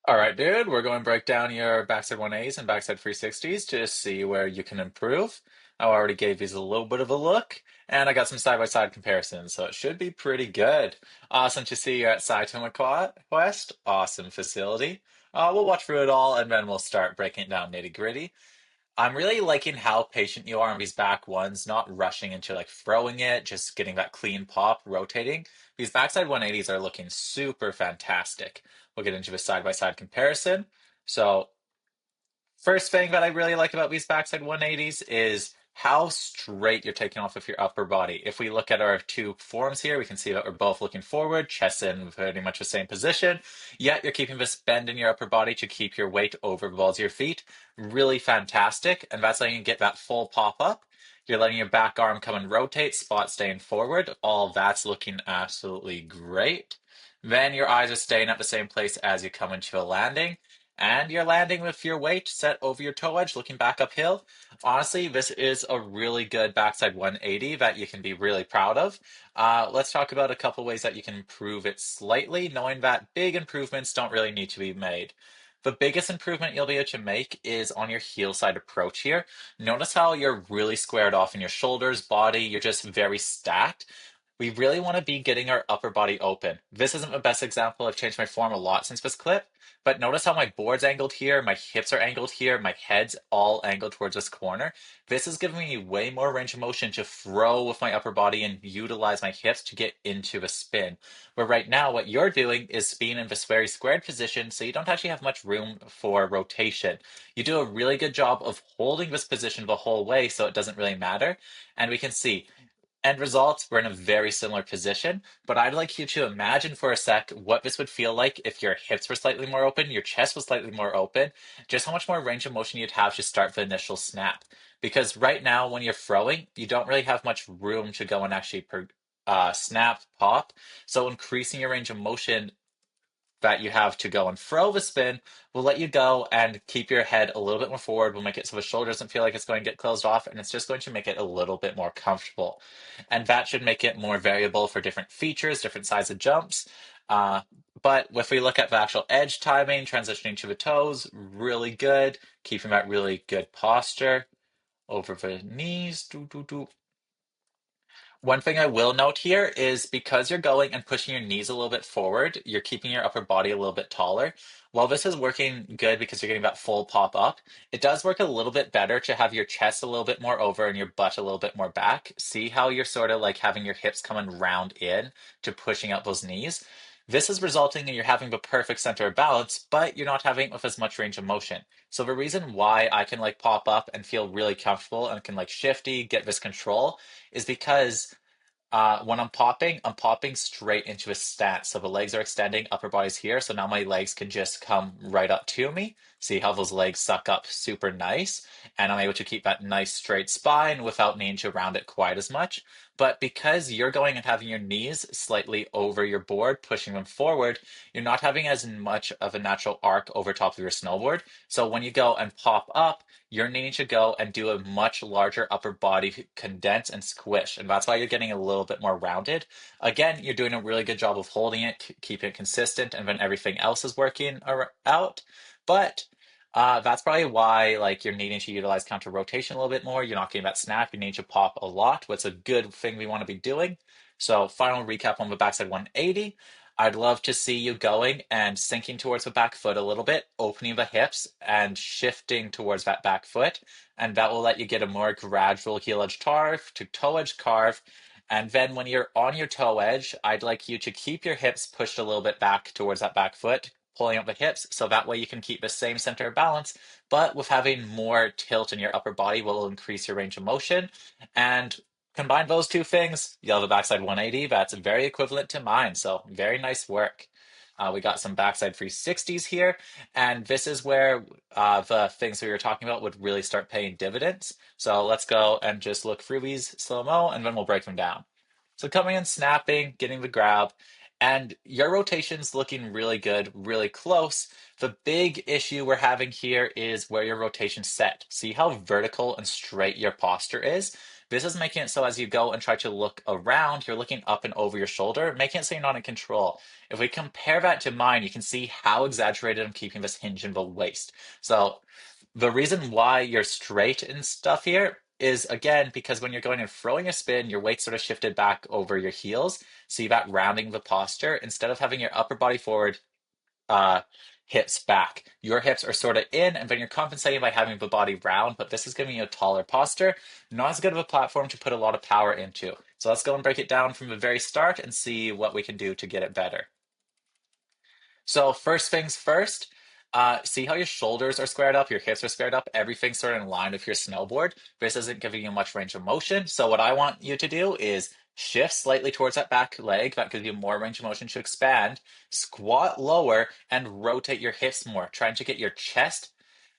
All right, dude, we're going to break down your backside 180s and backside 360s to see where you can improve. I already gave these a little bit of a look, and I got some side-by-side comparisons, so it should be pretty good. Awesome to see you at Saitama Quest. Awesome facility. We'll watch through it all, and then we'll start breaking it down nitty-gritty. I'm really liking how patient you are on these back ones, not rushing into like throwing it, just getting that clean pop, rotating. These backside 180s are looking super fantastic. We'll get into a side-by-side comparison. So first thing that I really like about these backside 180s is how straight you're taking off of your upper body. If we look at our two forms here, we can see that we're both looking forward, chest in pretty much the same position, yet you're keeping this bend in your upper body to keep your weight over the balls of your feet. Really fantastic, and that's letting you get that full pop up. You're letting your back arm come and rotate, spot staying forward. All that's looking absolutely great. Then your eyes are staying at the same place as you come into a landing. And you're landing with your weight set over your toe edge, looking back uphill. Honestly, this is a really good backside 180 that you can be really proud of. Let's talk about a couple ways that you can improve it slightly, knowing that big improvements don't really need to be made. The biggest improvement you'll be able to make is on your heel side approach here. Notice how you're really squared off in your shoulders, body, you're just very stacked. We really want to be getting our upper body open. This isn't the best example. I've changed my form a lot since this clip, but notice how my board's angled here, my hips are angled here, my head's all angled towards this corner. This is giving me way more range of motion to throw with my upper body and utilize my hips to get into the spin. Where right now, what you're doing is being in this very squared position, so you don't actually have much room for rotation. You do a really good job of holding this position the whole way, so it doesn't really matter. And we can see end results, we're in a very similar position, but I'd like you to imagine for a sec what this would feel like if your hips were slightly more open, your chest was slightly more open, just how much more range of motion you'd have to start the initial snap. Because right now, when you're throwing, you don't really have much room to go and actually snap, pop. So increasing your range of motion that you have to go and throw the spin will let you go and keep your head a little bit more forward, will make it so the shoulder doesn't feel like it's going to get closed off, and it's just going to make it a little bit more comfortable. And that should make it more variable for different features, different size of jumps. Uh, but if we look at the actual edge timing, transitioning to the toes, really good, keeping that really good posture over the knees. One thing I will note here is because you're going and pushing your knees a little bit forward, you're keeping your upper body a little bit taller. While this is working good because you're getting that full pop up, it does work a little bit better to have your chest a little bit more over and your butt a little bit more back. See how you're sort of like having your hips coming round in to pushing out those knees? This is resulting in you having the perfect center of balance, but you're not having it with as much range of motion. So the reason why I can like pop up and feel really comfortable and can like shifty, get this control is because when I'm popping straight into a stance. So the legs are extending, upper body's here. So now my legs can just come right up to me. See how those legs suck up super nice. And I'm able to keep that nice straight spine without needing to round it quite as much. But because you're going and having your knees slightly over your board, pushing them forward, you're not having as much of a natural arc over top of your snowboard. So when you go and pop up, you're needing to go and do a much larger upper body condense and squish. And that's why you're getting a little bit more rounded. Again, you're doing a really good job of holding it, keeping it consistent, and then everything else is working out. But that's probably why like you're needing to utilize counter rotation a little bit more. You're not getting that snap. You need to pop a lot. What's a good thing we want to be doing? So final recap on the backside 180. I'd love to see you going and sinking towards the back foot a little bit, opening the hips and shifting towards that back foot. And that will let you get a more gradual heel edge carve to toe edge carve. And then when you're on your toe edge, I'd like you to keep your hips pushed a little bit back towards that back foot, pulling up the hips. So that way you can keep the same center of balance, but with having more tilt in your upper body will increase your range of motion. And combine those two things, you'll have a backside 180 that's very equivalent to mine. So very nice work. We got some backside 360s here, and this is where the things we were talking about would really start paying dividends. So let's go and just look through these slow-mo, and then we'll break them down. So coming in, snapping, getting the grab, and your rotation's looking really good, really close. The big issue we're having here is where your rotation's set. See how vertical and straight your posture is? This is making it so as you go and try to look around, you're looking up and over your shoulder, making it so you're not in control. If we compare that to mine, you can see how exaggerated I'm keeping this hinge in the waist. So the reason why you're straight and stuff here is again because when you're going and throwing a spin, your weight sort of shifted back over your heels. See that rounding the posture instead of having your upper body forward, uh, hips back. Your hips are sort of in, and then you're compensating by having the body round, but this is giving you a taller posture. Not as good of a platform to put a lot of power into. So let's go and break it down from the very start and see what we can do to get it better. So first things first, see how your shoulders are squared up, your hips are squared up, everything's sort of in line with your snowboard. This isn't giving you much range of motion. So what I want you to do is shift slightly towards that back leg. That gives you more range of motion to expand. Squat lower and rotate your hips more, trying to get your chest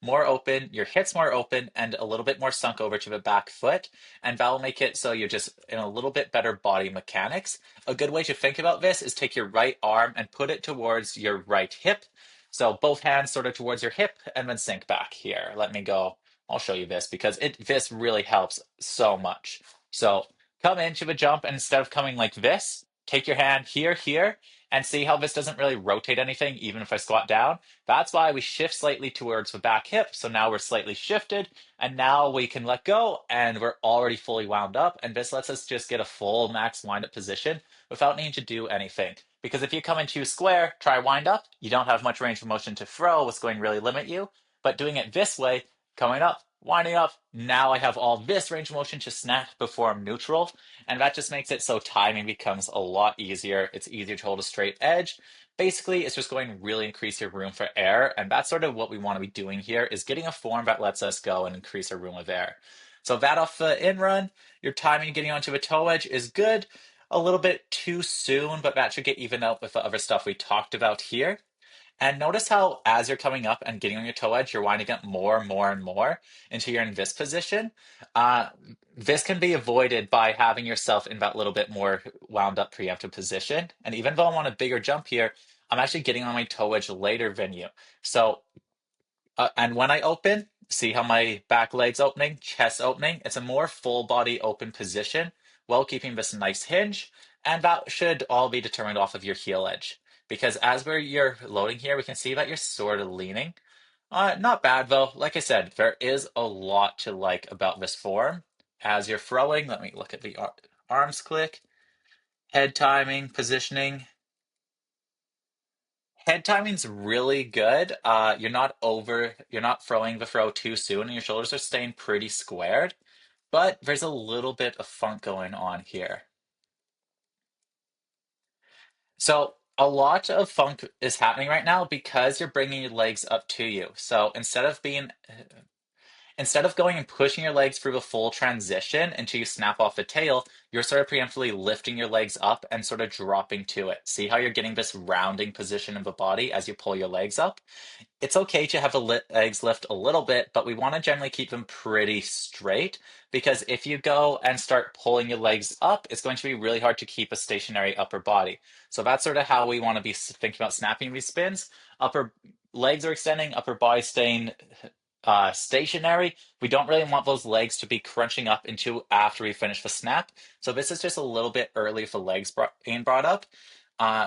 more open, your hips more open, and a little bit more sunk over to the back foot. And that will make it so you're just in a little bit better body mechanics. A good way to think about this is take your right arm and put it towards your right hip. So both hands sort of towards your hip and then sink back here. Let me go. I'll show you this because this really helps so much. So come into the jump and instead of coming like this, take your hand here, here, and see how this doesn't really rotate anything even if I squat down. That's why we shift slightly towards the back hip. So now we're slightly shifted and now we can let go and we're already fully wound up. And this lets us just get a full max wind up position without needing to do anything. Because if you come into square, try wind up, you don't have much range of motion to throw, what's going to really limit you. But doing it this way, coming up, winding up, now I have all this range of motion to snap before I'm neutral. And that just makes it so timing becomes a lot easier. It's easier to hold a straight edge. Basically, it's just going to really increase your room for air. And that's sort of what we want to be doing here is getting a form that lets us go and increase our room of air. So that off the in run, your timing getting onto a toe edge is good. A little bit too soon, but that should get even out with the other stuff we talked about here. And notice how as you're coming up and getting on your toe edge, you're winding up more and more and more until you're in this position. Uh, this can be avoided by having yourself in that little bit more wound up preemptive position. And even though I'm on a bigger jump here, I'm actually getting on my toe edge later than you. So and when I open, see how my back leg's opening, chest opening. It's a more full body open position while keeping this nice hinge. And that should all be determined off of your heel edge. Because as you're loading here, we can see that you're sort of leaning. Not bad though. Like I said, there is a lot to like about this form. As you're throwing, let me look at the arms click, head timing, positioning. Head timing's really good. You're not throwing the throw too soon, and your shoulders are staying pretty squared. But there's a little bit of funk going on here. So a lot of funk is happening right now because you're bringing your legs up to you. So instead of going and pushing your legs through the full transition until you snap off the tail, you're sort of preemptively lifting your legs up and sort of dropping to it. See how you're getting this rounding position of the body as you pull your legs up? It's okay to have the legs lift a little bit, but we want to generally keep them pretty straight because if you go and start pulling your legs up, it's going to be really hard to keep a stationary upper body. So that's sort of how we want to be thinking about snapping these spins. Upper legs are extending, upper body staying stationary. We don't really want those legs to be crunching up into after we finish the snap. So this is just a little bit early for legs being brought up.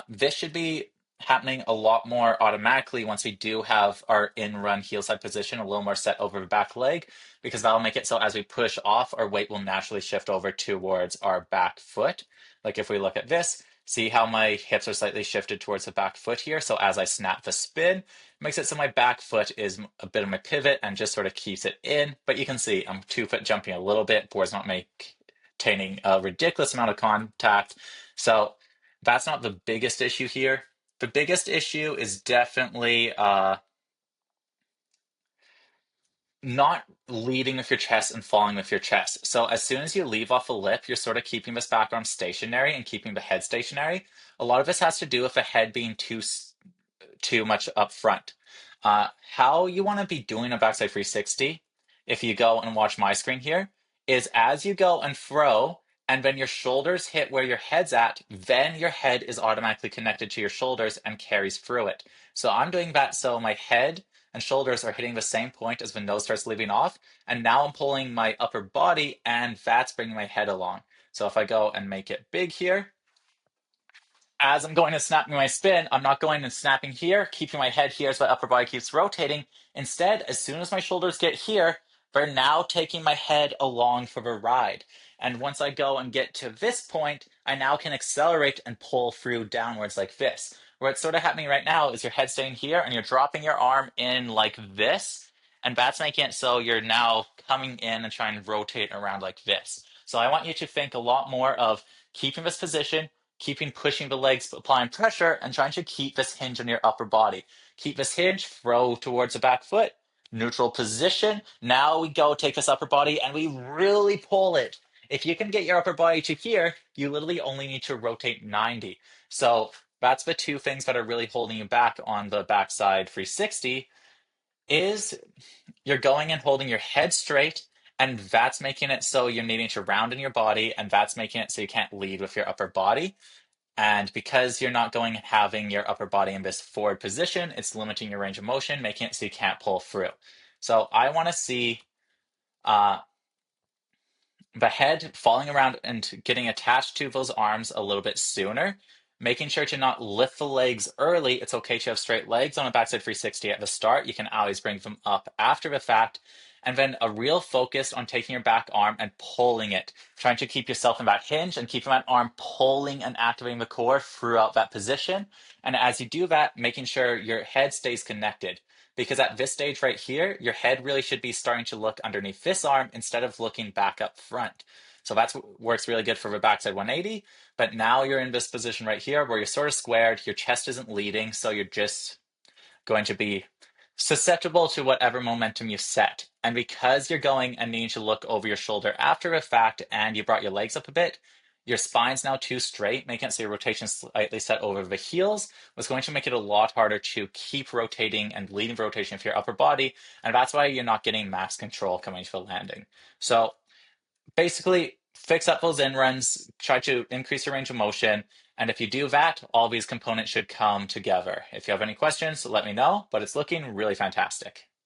This should be happening a lot more automatically once we do have our in-run heel side position a little more set over the back leg, because that'll make it so as we push off, our weight will naturally shift over towards our back foot. Like if we look at this, see how my hips are slightly shifted towards the back foot here. So as I snap the spin, it makes it so my back foot is a bit of my pivot and just sort of keeps it in. But you can see I'm 2 foot jumping a little bit, board's not maintaining a ridiculous amount of contact. So that's not the biggest issue here. The biggest issue is definitely not leading with your chest and falling with your chest. So as soon as you leave off a lip, you're sort of keeping this back arm stationary and keeping the head stationary. A lot of this has to do with the head being too much up front. How you want to be doing a backside 360, if you go and watch my screen here, is as you go and throw, and then your shoulders hit where your head's at, then your head is automatically connected to your shoulders and carries through it. So I'm doing that so my head and shoulders are hitting the same point as the nose starts leaving off. And now I'm pulling my upper body, and that's bringing my head along. So if I go and make it big here, as I'm going to snap my spin, I'm not going and snapping here, keeping my head here as my upper body keeps rotating. Instead, as soon as my shoulders get here, they're now taking my head along for the ride. And once I go and get to this point, I now can accelerate and pull through downwards like this. What's sort of happening right now is your head staying here and you're dropping your arm in like this. And that's making it so you're now coming in and trying to rotate around like this. So I want you to think a lot more of keeping this position, keeping pushing the legs, applying pressure, and trying to keep this hinge on your upper body. Keep this hinge, throw towards the back foot, neutral position. Now we go take this upper body and we really pull it. If you can get your upper body to here, you literally only need to rotate 90. So that's the two things that are really holding you back on the backside 360 is you're going and holding your head straight, and that's making it so you're needing to round in your body, and that's making it so you can't lead with your upper body. And because you're not going and having your upper body in this forward position, it's limiting your range of motion, making it so you can't pull through. So I want to see uh, the head falling around and getting attached to those arms a little bit sooner, making sure to not lift the legs early. It's okay to have straight legs on a backside 360 at the start. You can always bring them up after the fact. And then a real focus on taking your back arm and pulling it, trying to keep yourself in that hinge and keeping that arm pulling and activating the core throughout that position. And as you do that, making sure your head stays connected. Because at this stage right here, your head really should be starting to look underneath this arm instead of looking back up front. So that's what works really good for the backside 180. But now you're in this position right here where you're sort of squared, your chest isn't leading, so you're just going to be susceptible to whatever momentum you set. And because you're going and needing to look over your shoulder after the fact and you brought your legs up a bit, your spine's now too straight, making it so your rotation slightly set over the heels was going to make it a lot harder to keep rotating and leading the rotation of your upper body. And that's why you're not getting max control coming to the landing. So basically, fix up those in runs, try to increase your range of motion. And if you do that, all these components should come together. If you have any questions, let me know, but it's looking really fantastic.